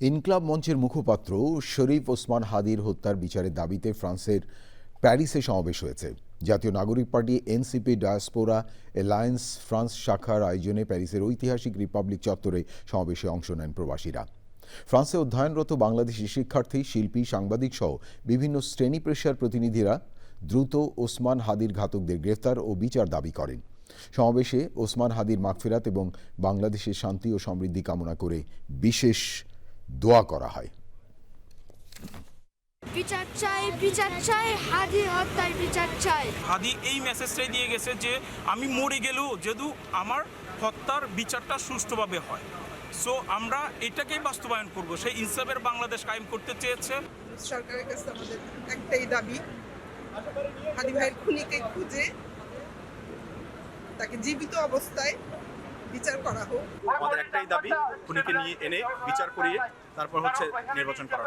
ইনকলাব মঞ্চের মুখপাত্র শরীফ ওসমান হাদির হত্যার বিচারের দাবিতে ফ্রান্সের প্যারিসে সমাবেশ হয়েছে। জাতীয় নাগরিক party NCP diaspora alliance France শাখার আয়োজনে প্যারিসের ঐতিহাসিক রিপাবলিক চত্বরে সমাবেশে অংশ নেন প্রবাসীরা। ফ্রান্সে অধ্যয়নরত বাংলাদেশি শিক্ষার্থী, শিল্পী, সাংবাদিক সহ বিভিন্ন শ্রেণী পেশার প্রতিনিধিরা দ্রুত ওসমান হাদির ঘাতকদের গ্রেফতার ও বিচার দাবি করেন। সমাবেশে ওসমান হাদির মাগফিরাত এবং বাংলাদেশের শান্তি ও সমৃদ্ধি কামনা করে বিশেষ দোয়া করা হয়। বিচার চাই, বিচার চাই, হাদি হত্যার বিচার চাই। হাদি এই মেসেজটাই দিয়ে গেছে যে আমি মরে গেলেও যেহেতু আমার হত্যার বিচারটা সুষ্ঠুভাবে হয়, সো আমরা এটাকেই বাস্তবায়ন করব। সেই ইনসাফের বাংলাদেশ কায়েম করতে চেয়েছে। সরকারের কাছে আমাদের একটাই দাবি, হাদি ভাইয়ের খুনিকে খুঁজে তাকে জীবিত অবস্থায় বিচার করা হোক। আমাদের একটাই দাবি, খুনিকে নিয়ে এনে বিচার করিয়ে তারপর নির্বাচন করা।